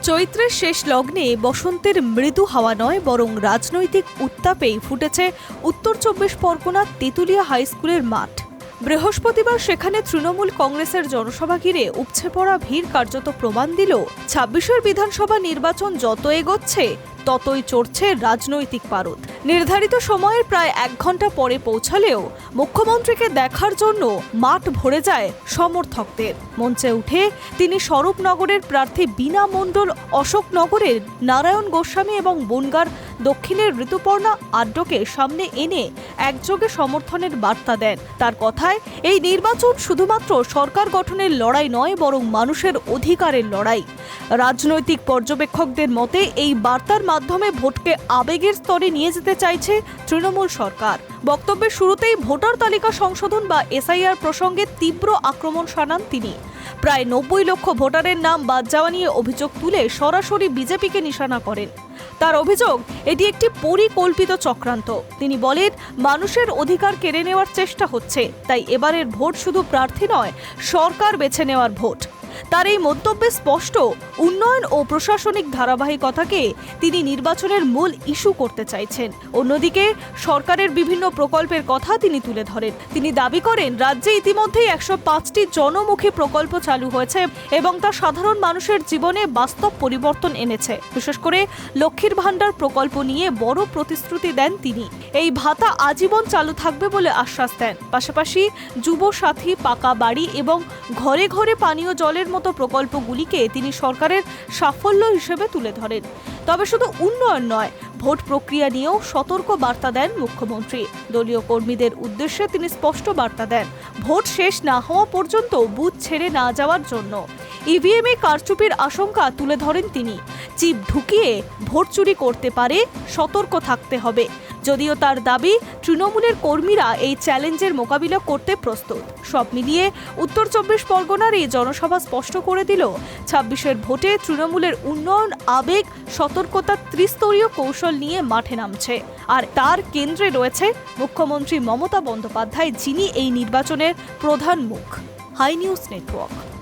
চৈত্রের শেষ লগ্নে বসন্তের মৃদু হাওয়া নয়, বরং রাজনৈতিক উত্তাপেই ফুটেছে উত্তর চব্বিশ পরগনার তেঁতুলিয়া হাইস্কুলের মাঠ। বৃহস্পতিবার সেখানে তৃণমূল কংগ্রেসের জনসভা ঘিরে উপচে পড়া ভিড় কার্যত প্রমাণ দিল ২৬ বিধানসভা নির্বাচন যত এগোচ্ছে ততই চড়ছে রাজনৈতিক পারদ। নির্ধারিত সময়ের প্রায় ১ ঘন্টা পরে পৌঁছালেও মুখ্যমন্ত্রীকে দেখার জন্য মাঠ ভরে যায় সমর্থকদের। মঞ্চে উঠে তিনি স্বরূপনগরের প্রার্থী বীণা মণ্ডল, অশোকনগরের নারায়ণ গোস্বামী এবং বনগাঁর দক্ষিণের ঋতুপর্ণা আড্ডকে সামনে এনে একযোগে সমর্থনের বার্তা দেন। তার কথায়, এই নির্বাচন শুধুমাত্র সরকার গঠনের লড়াই নয়, বরং মানুষের অধিকারের লড়াই। রাজনৈতিক পর্যবেক্ষকদের মতে এই বার্তার মাধ্যমে ভোটকে আবেগের স্তরে নিয়ে যেতে চাইছে তৃণমূল সরকার। বক্তব্যের শুরুতেই ভোটার তালিকা সংশোধন বা এসআইআর প্রসঙ্গে তীব্র আক্রমণ শানান তিনি। প্রায় ৯০ লক্ষ ভোটারের নাম বাদ যাওয়া নিয়ে অভিযোগ তুলে সরাসরি বিজেপিকে নিশানা করেন। তার অভিযোগ, এটি একটি পরিকল্পিত চক্রান্ত। তিনি বলেন, মানুষের অধিকার কেড়ে নেওয়ার চেষ্টা হচ্ছে, তাই এবারের ভোট শুধু প্রার্থী নয়, সরকার বেছে নেওয়ার ভোট। তার এই মন্তব্যে স্পষ্ট, উন্নয়ন ও প্রশাসনিক ধারাবাহিকতাকে তিনি নির্বাচনের মূল ইস্যু করতে চাইছেন। অন্যদিকে সরকারের বিভিন্ন প্রকল্পের কথা তিনি তুলে ধরেন। তিনি দাবি করেন, রাজ্যে ইতিমধ্যেই ১০৫টি জনমুখী প্রকল্প চালু হয়েছে এবং তা সাধারণ মানুষের জীবনে বাস্তব পরিবর্তন এনেছে। বিশেষ করে লক্ষ্মীর ভাণ্ডার প্রকল্প নিয়ে বড় প্রতিশ্রুতি দেন তিনি। এই ভাতা আজীবন চালু থাকবে বলে আশ্বাস দেন। পাশাপাশি যুব সাথী, পাকা বাড়ি এবং ঘরে ঘরে পানীয় জলের মতো প্রকল্পগুলিকে তিনি সরকারের সাফল্য হিসেবে তুলে ধরেন। তবে শুধু উন্নয়ন নয়, ভোট প্রক্রিয়া নিয়েও সতর্ক বার্তা দেন মুখ্যমন্ত্রী। দলীয় কর্মীদের উদ্দেশ্যে তিনি স্পষ্ট বার্তা দেন, ভোট শেষ না হওয়া পর্যন্ত বুথ ছেড়ে না যাওয়ার জন্য। ইভিএমে কারচুপির আশঙ্কা তুলে ধরেন তিনি। চিপ ঢুকিয়ে ভোট চুরি করতে পারে, সতর্ক থাকতে হবে। যদিও তার দাবি, তৃণমূলের কর্মীরা এই চ্যালেঞ্জের মোকাবিলা করতে প্রস্তুত। সব মিলিয়ে উত্তর চব্বিশ পরগনার এই জনসভা স্পষ্ট করে দিল, ২৬ ভোটে তৃণমূলের উন্নয়ন, আবেগ, সতর্কতা ত্রিস্তরীয় কৌশল নিয়ে মাঠে নামছে। আর তার কেন্দ্রে রয়েছে মুখ্যমন্ত্রী মমতা বন্দ্যোপাধ্যায়, যিনি এই নির্বাচনের প্রধান মুখ। High News network.